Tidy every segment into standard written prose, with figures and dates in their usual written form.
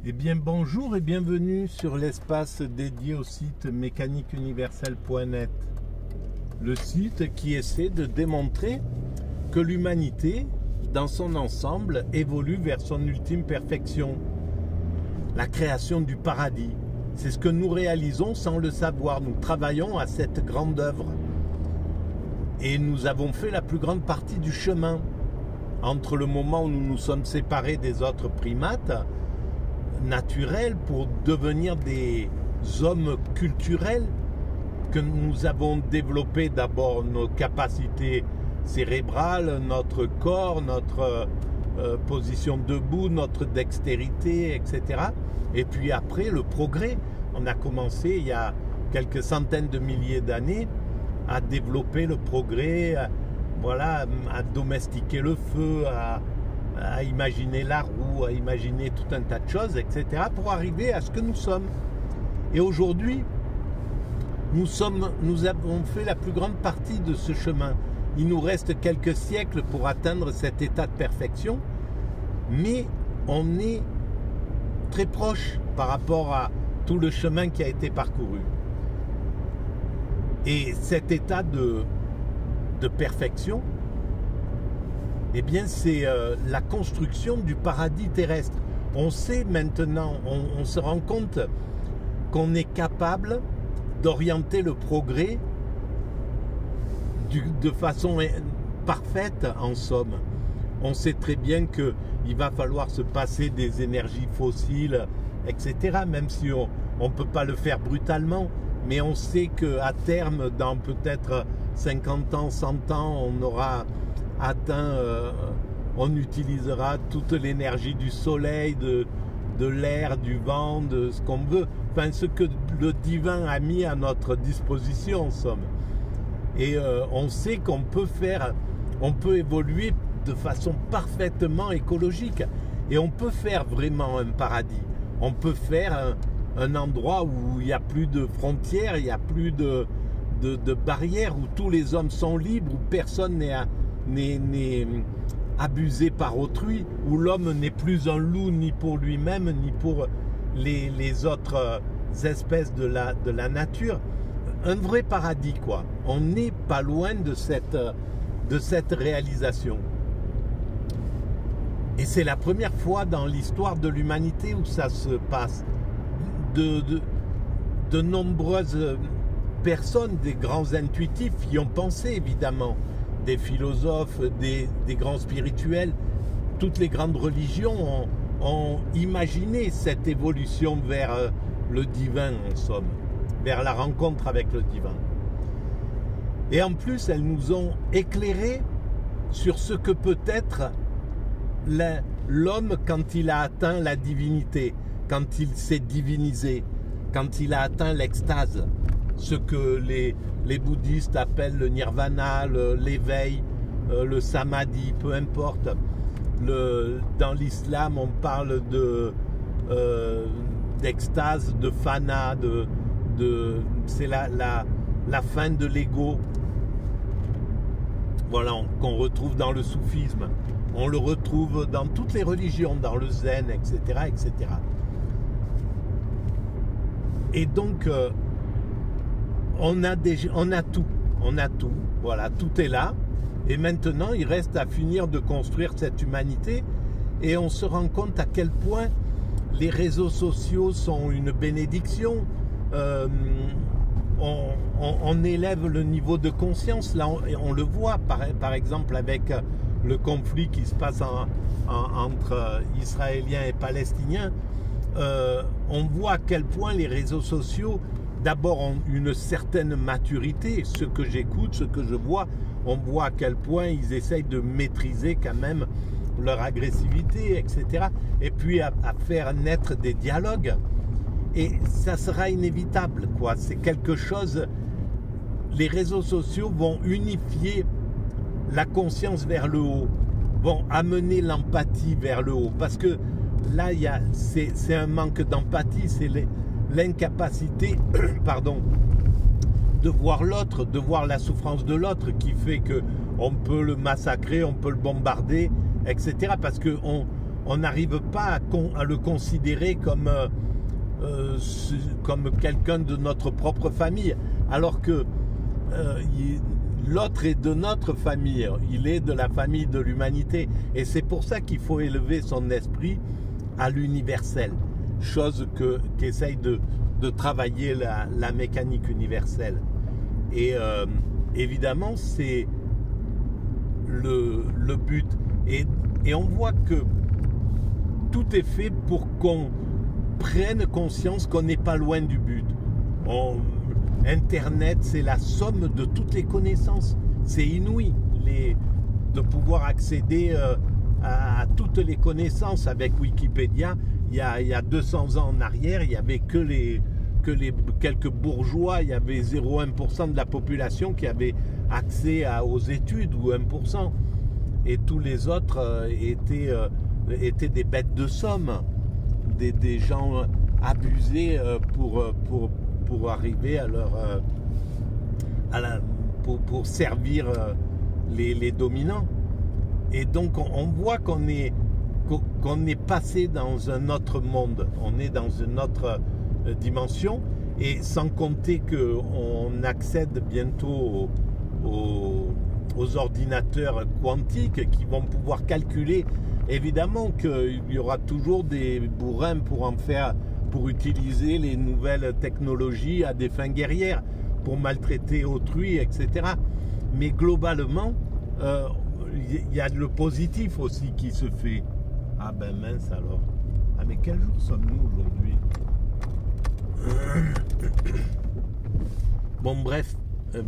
Eh bien bonjour et bienvenue sur l'espace dédié au site mécaniqueuniverselle.net. Le site qui essaie de démontrer que l'humanité, dans son ensemble, évolue vers son ultime perfection. La création du paradis. C'est ce que nous réalisons sans le savoir. Nous travaillons à cette grande œuvre. Et nous avons fait la plus grande partie du chemin. Entre le moment où nous nous sommes séparés des autres primates naturels pour devenir des hommes culturels, que nous avons développé d'abord nos capacités cérébrales, notre corps, notre position debout, notre dextérité, etc. Et puis après, le progrès. On a commencé il y a quelques centaines de milliers d'années à développer le progrès, à domestiquer le feu, à imaginer la roue, à imaginer tout un tas de choses, etc. pour arriver à ce que nous sommes. Et aujourd'hui, nous avons fait la plus grande partie de ce chemin. Il nous reste quelques siècles pour atteindre cet état de perfection, mais on est très proche par rapport à tout le chemin qui a été parcouru. Et cet état de perfection, eh bien c'est la construction du paradis terrestre. On sait maintenant, on se rend compte qu'on est capable d'orienter le progrès de façon parfaite, en somme. On sait très bien qu'il va falloir se passer des énergies fossiles, etc., même si on ne peut pas le faire brutalement, mais on sait qu'à terme, dans peut-être 50 ans, 100 ans, on aura atteint, on utilisera toute l'énergie du soleil, de l'air, du vent, de ce qu'on veut, enfin ce que le divin a mis à notre disposition, en somme. Et on sait qu'on peut évoluer de façon parfaitement écologique, et on peut faire vraiment un paradis. On peut faire un endroit où il n'y a plus de frontières, il n'y a plus de barrières, où tous les hommes sont libres, où personne n'est abusé par autrui, où l'homme n'est plus un loup ni pour lui-même, ni pour les autres espèces de la nature. Un vrai paradis, quoi. On n'est pas loin de cette réalisation. Et c'est la première fois dans l'histoire de l'humanité où ça se passe. De nombreuses personnes, des grands intuitifs, y ont pensé évidemment, des philosophes, des grands spirituels, toutes les grandes religions ont imaginé cette évolution vers le divin, en somme, vers la rencontre avec le divin. Et en plus, elles nous ont éclairé sur ce que peut être l'homme quand il a atteint la divinité, quand il s'est divinisé, quand il a atteint l'extase, ce que les bouddhistes appellent le nirvana, l'éveil, le samadhi, peu importe. Dans l'islam, on parle d'extase, de fana, c'est la fin de l'ego. Voilà, qu'on retrouve dans le soufisme. On le retrouve dans toutes les religions, dans le zen, etc., etc. Et donc, on a tout, voilà, tout est là. Et maintenant, il reste à finir de construire cette humanité. Et on se rend compte à quel point les réseaux sociaux sont une bénédiction. On élève le niveau de conscience. Là, on le voit, par exemple, avec le conflit qui se passe entre Israéliens et Palestiniens. On voit à quel point les réseaux sociaux, d'abord, ont une certaine maturité. Ce que j'écoute, ce que je vois, on voit à quel point ils essayent de maîtriser quand même leur agressivité, etc. Et puis à faire naître des dialogues. Et ça sera inévitable, quoi. C'est quelque chose... Les réseaux sociaux vont unifier la conscience vers le haut, vont amener l'empathie vers le haut. Parce que là, c'est un manque d'empathie, c'est l'incapacité de voir l'autre, de voir la souffrance de l'autre qui fait qu'on peut le massacrer, on peut le bombarder, etc. Parce qu'on on n'arrive pas à le considérer comme quelqu'un de notre propre famille, alors que l'autre est de notre famille, il est de la famille de l'humanité. Et c'est pour ça qu'il faut élever son esprit à l'universel, chose qu'essaye de travailler la mécanique universelle. Et évidemment, c'est le but. Et on voit que tout est fait pour qu'on prenne conscience qu'on n'est pas loin du but. Internet, c'est la somme de toutes les connaissances. C'est inouï de pouvoir accéder à toutes les connaissances. Avec Wikipédia, il y a 200 ans en arrière, il n'y avait que quelques bourgeois, il y avait 0,1% de la population qui avait accès aux études, ou 1%. Et tous les autres étaient des bêtes de somme, des gens abusés pour arriver pour servir les dominants. Et donc on voit qu'on est passé dans un autre monde, on est dans une autre dimension, et sans compter qu'on accède bientôt aux ordinateurs quantiques qui vont pouvoir calculer. Évidemment qu'il y aura toujours des bourrins pour utiliser les nouvelles technologies à des fins guerrières, pour maltraiter autrui, etc. Mais globalement, il y a le positif aussi qui se fait. Ah ben mince alors. Ah mais quel jour sommes-nous aujourd'hui? Bon bref, je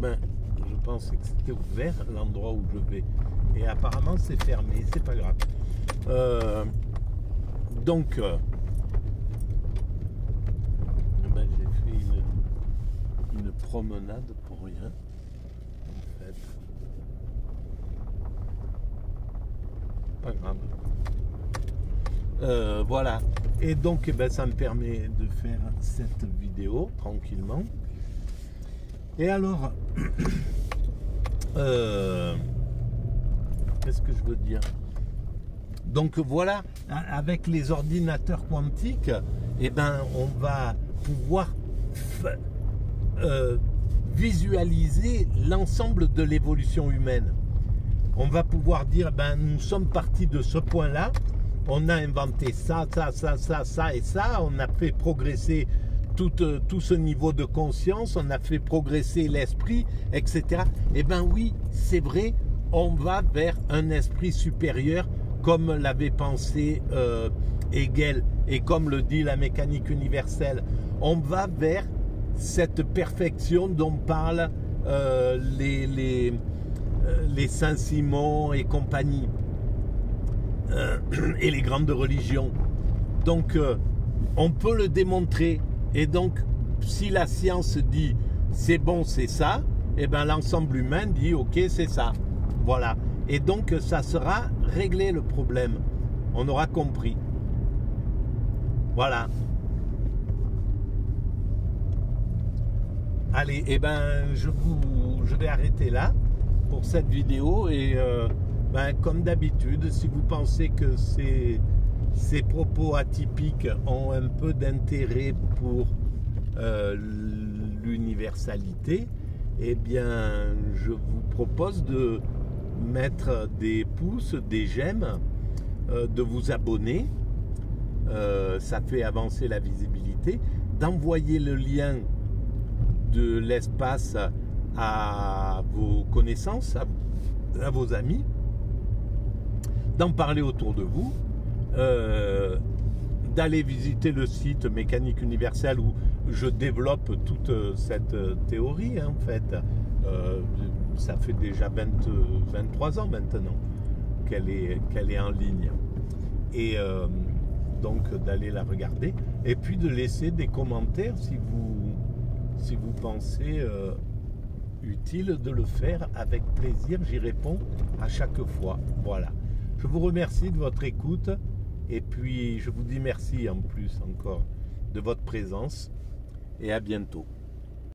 pensais que c'était ouvert l'endroit où je vais. Et apparemment c'est fermé, c'est pas grave. Donc, j'ai fait une promenade pour rien, en fait. Pas grave. Voilà. Et donc, ça me permet de faire cette vidéo tranquillement. Et alors, qu'est-ce que je veux dire? Donc voilà, avec les ordinateurs quantiques, on va pouvoir visualiser l'ensemble de l'évolution humaine. On va pouvoir dire, nous sommes partis de ce point-là, on a inventé ça et ça, on a fait progresser tout ce niveau de conscience, on a fait progresser l'esprit, etc. Oui, c'est vrai, on va vers un esprit supérieur, comme l'avait pensé Hegel, et comme le dit la mécanique universelle. On va vers cette perfection dont parlent les Saint-Simon et compagnie, et les grandes religions. Donc, on peut le démontrer. Et donc, si la science dit c'est bon, c'est ça, l'ensemble humain dit ok, c'est ça. Voilà. Et donc, ça sera réglé le problème. On aura compris. Voilà. Allez, je vais arrêter là pour cette vidéo. Et comme d'habitude, si vous pensez que ces propos atypiques ont un peu d'intérêt pour l'universalité, je vous propose de mettre des pouces, des j'aime, de vous abonner, ça fait avancer la visibilité, d'envoyer le lien de l'espace à vos connaissances, à vos amis, d'en parler autour de vous, d'aller visiter le site Mécanique Universelle où je développe toute cette théorie, en fait. Ça fait déjà 23 ans maintenant qu'elle est en ligne. Et donc d'aller la regarder et puis de laisser des commentaires si vous pensez utile de le faire. Avec plaisir, j'y réponds à chaque fois. Voilà. Je vous remercie de votre écoute et puis je vous dis merci en plus encore de votre présence et à bientôt.